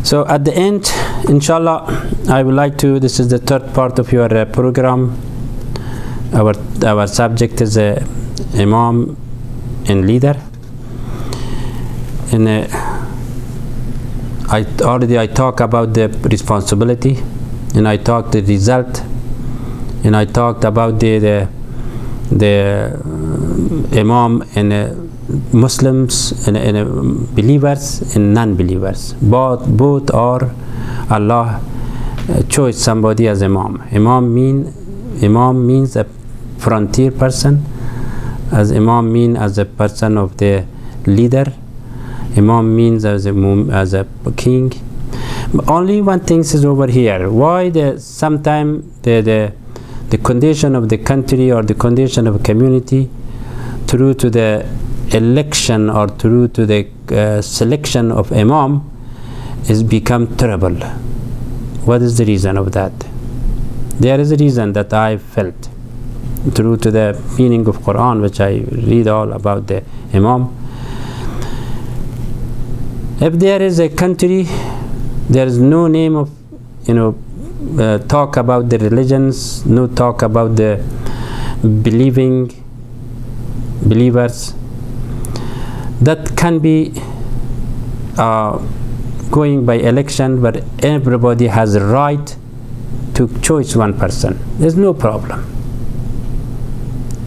So at the end, inshallah, I would like to, this is the third part of your program. Our subject is Imam and leader. And I talked about the responsibility, and I talked the result, and I talked about the Imam and Muslims and believers and non-believers. Both are Allah chose somebody as Imam. Imam means a frontier person, as Imam means as a person of the leader. Imam means as a king. Only one thing is over here. Why sometimes the condition of the country or the condition of a community through to the election or through to the selection of Imam is become terrible. What is the reason of that? There is a reason that I felt through to the meaning of Quran, which I read all about the Imam. If there is a country, there is no name of, talk about the religions, no talk about the believers, that can be going by election, but everybody has a right to choose one person. There's no problem.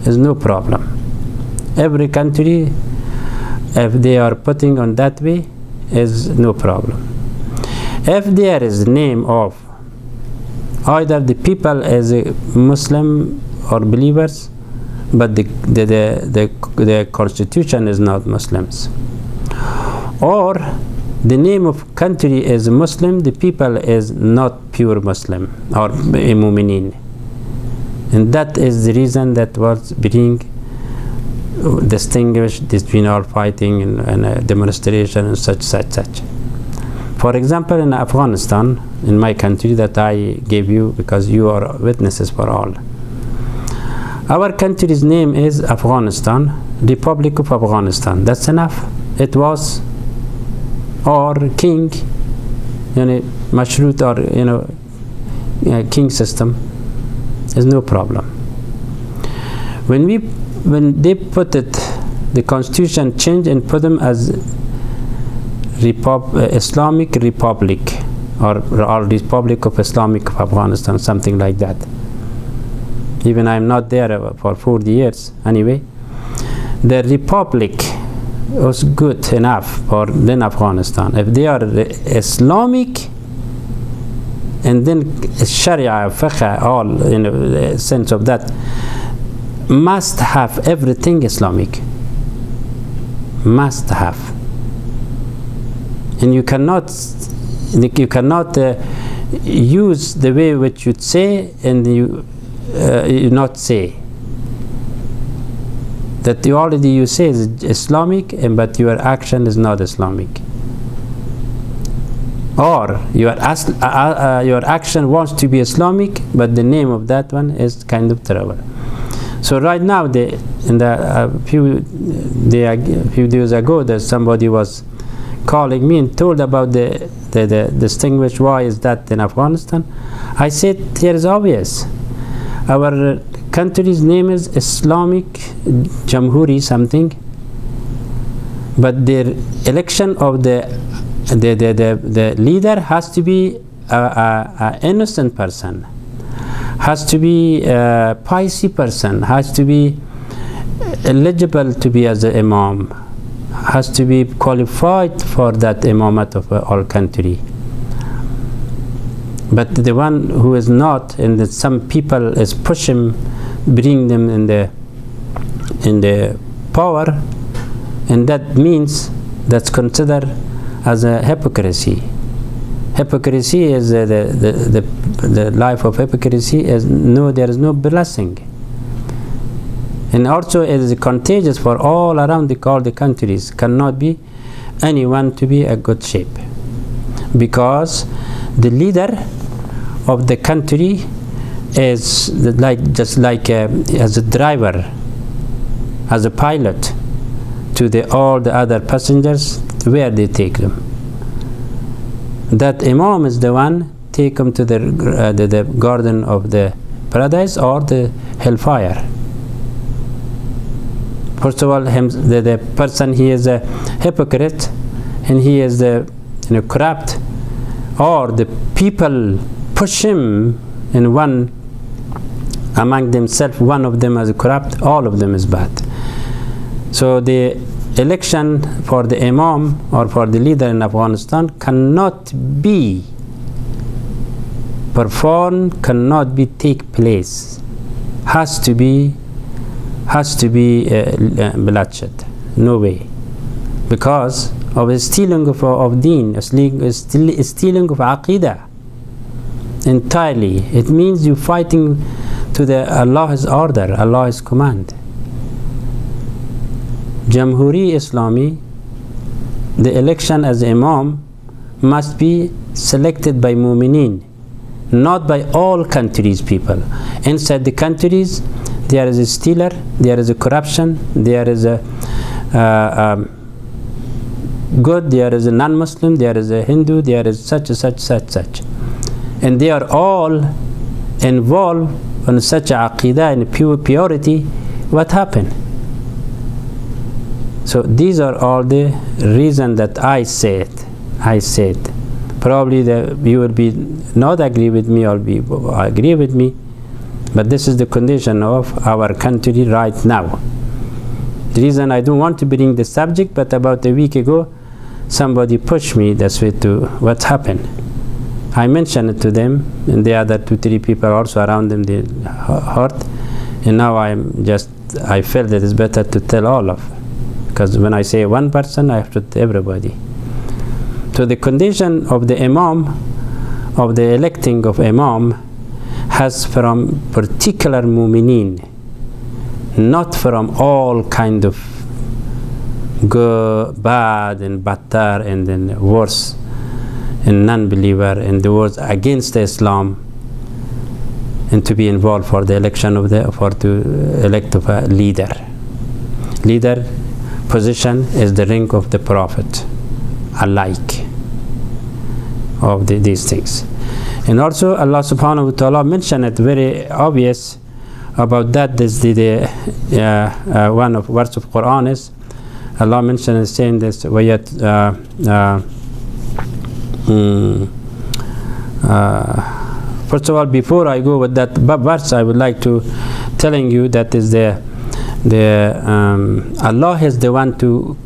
There's no problem. Every country, if they are putting on that way, is no problem. If there is name of either the people as a Muslim or believers, but the constitution is not Muslims, or the name of country is Muslim, the people is not pure Muslim or Mu'minin, and that is the reason that was being distinguished between all fighting and demonstration and such. For example, in Afghanistan, in my country that I gave you, because you are witnesses for all, our country's name is Afghanistan, Republic of Afghanistan. That's enough. It was, or king, mashrut, or king system, is no problem. When they put it, the constitution changed and put them as Islamic Republic or Republic of Islamic of Afghanistan, something like that. Even I'm not there for 40 years anyway. The Republic was good enough for then Afghanistan. If they are Islamic and then Sharia, Fiqh, all in the sense of that, must have everything Islamic. Must have. And you cannot use the way which you say and you not say. That you say is Islamic, but your action is not Islamic. Or your action wants to be Islamic, but the name of that one is kind of terrible. So right now, a few days ago, that somebody was calling me and told about the distinguished why is that in Afghanistan. I said, here is obvious. Our country's name is Islamic Jamhuri something, but the election of the leader has to be an innocent person, has to be a pious person, has to be eligible to be as an imam, has to be qualified for that imamat of our country. But the one who is not, and that some people is pushing, bring them in the power, and that means that's considered as a hypocrisy. Hypocrisy is the life of hypocrisy is there is no blessing, and also it is contagious for all around all the countries. Cannot be anyone to be a good shape, because the leader of the country is just like as a driver, as a pilot to all the other passengers, where they take them. that Imam is the one take him to the garden of the paradise or the hellfire. First of all, the person, he is a hypocrite and he is corrupt, or the people push him in one among themselves, one of them is corrupt, all of them is bad. So the election for the Imam or for the leader in Afghanistan cannot be performed, cannot be take place, has to be bloodshed. No way, because of stealing of deen, stealing of aqidah entirely. It means you fighting to the Allah's order, Allah's command. Jamhuri Islami, the election as Imam must be selected by Mu'mineen, not by all countries' people. Inside the countries, there is a stealer, there is a corruption, there is a good, there is a non-Muslim, there is a Hindu, there is such, and they are all involved in such a aqidah and purity. What happened? So these are all the reasons that I said. Probably you will be not agree with me or agree with me, but this is the condition of our country right now. The reason I don't want to bring the subject, but about a week ago, somebody pushed me this way to what happened. I mentioned it to them, and the other 2-3 people also around them, they heard, and now I felt that it's better to tell all of, because when I say one person, I have to tell everybody. So the condition of the Imam, of the electing of Imam, has from particular Mu'mineen, not from all kind of good, bad and battar and then worse and non-believer and the words against Islam, and to be involved for the election of to elect of a leader. Leader position is the rank of the Prophet alike of these things. And also Allah subhanahu wa ta'ala mentioned it very obvious about that. This one of verse of Quran is Allah mentioned is saying this first of all, before I go with that verse, I would like to telling you that is Allah is the one to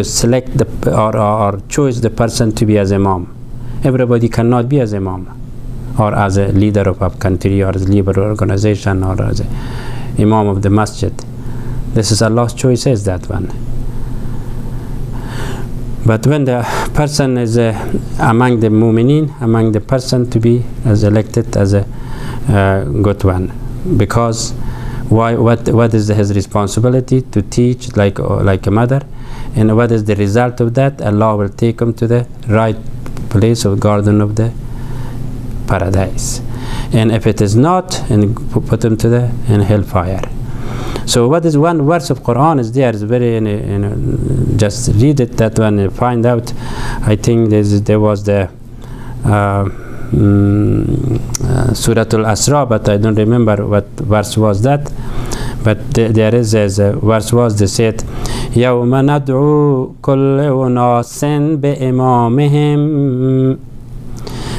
select or choose the person to be as Imam. Everybody cannot be as Imam or as a leader of a country or as a leader organization or as a Imam of the masjid. This is Allah's choice, is that one. But when the person is among the Mu'mineen, among the person to be as elected as a good one, because what is his responsibility? To teach like a mother, and what is the result of that? Allah will take him to the right place of garden of the paradise, and if it is not, and put him to the hellfire. So what is one verse of Quran is there? Is very just read it, that one, and find out. I think there was the Surah Al-Asra, but I don't remember what verse was that. But there is a verse was they said, يَوْمَ نَدْعُو كُلَّ أُنَاسٍ بِإِمَامِهِمْ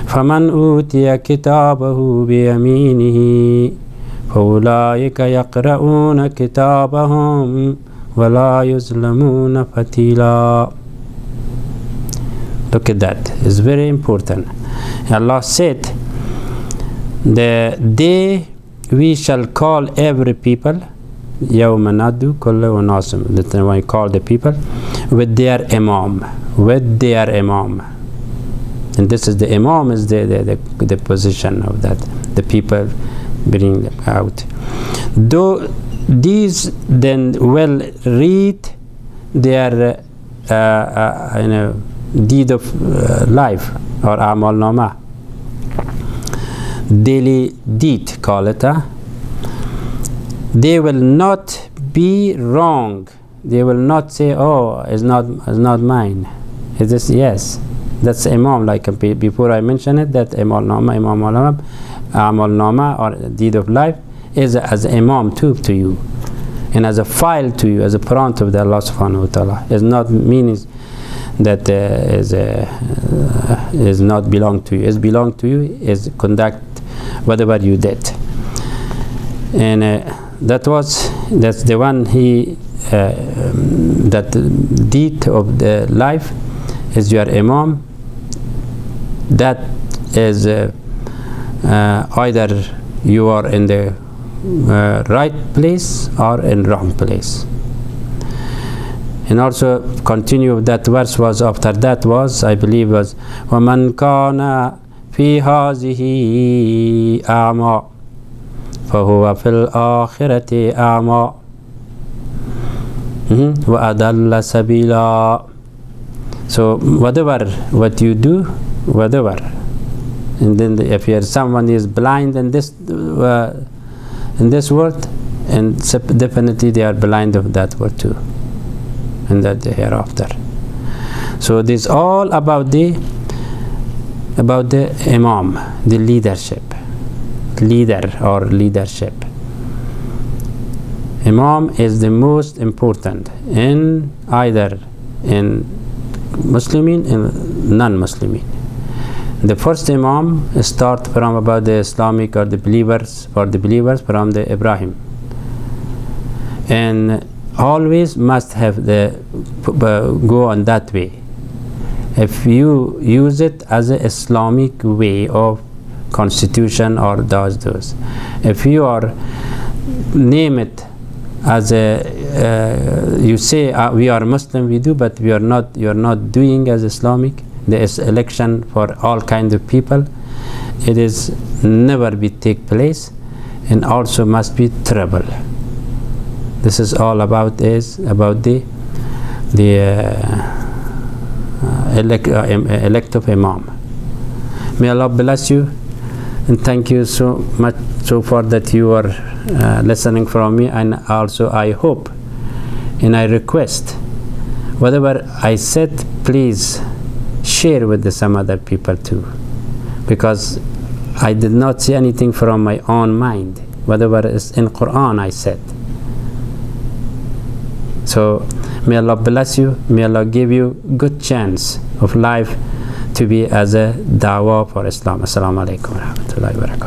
فَمَنْ أُوتِيَ كِتَابَهُ بِيَمِينِهِ فَأُولَٰئِكَ يَقْرَؤُونَ كِتَابَهُمْ وَلَا يُظْلَمُونَ فَتِيلًا. Look at that. It's very important. Allah said, the day we shall call every people, يَوْمَ نَدْعُو كُلَّ أُنَاسٍ, that we call the people with their Imam, and this is the Imam is the position of that, the people bring them out. Though these then will read their deed of life or amal nama, daily deed, call it. They will not be wrong. They will not say, "Oh, it's not mine." Is this? Yes, That's Imam, like before I mentioned it, that Imam Amal Nama, or deed of life, is as Imam too to you, and as a file to you, as a prompt of the Allah subhanahu wa ta'ala. Is not means that is not belong to you. Is belong to you, is conduct whatever you did. And that's the one he that deed of the life is your Imam. That is either you are in the right place or in wrong place. And also continue, that verse was after that was, I believe, was وَمَنْ كَانَ فِي هَذِهِ أَعْمَى فَهُوَ فِي الْآخِرَةِ أَعْمَى وَأَضَلَّ سَبِيلًا. So what you do, whatever, and then if someone is blind in this world, and definitely they are blind of that world too, and that the hereafter. So this all about the Imam, the leader or leadership. Imam is the most important in either in Muslimin and non-Muslimin. The first Imam start from about the Islamic or the believers, from the Ibrahim, and always must have the go on that way. If you use it as an Islamic way of constitution or those, if you are name it as a you say we are Muslim, we do, but we are not. You are not doing as Islamic. There is election for all kinds of people. It is never be take place, and also must be trouble. This is all about the elect of Imam. May Allah bless you, and thank you so much so far that you are listening from me. And also I hope and I request whatever I said, please share with some other people too, because I did not say anything from my own mind. Whatever is in Quran I said. So may Allah bless you. May Allah give you good chance of life to be as a dawah for Islam. Assalamu alaikum wa rahmatullahi wa barakatuh.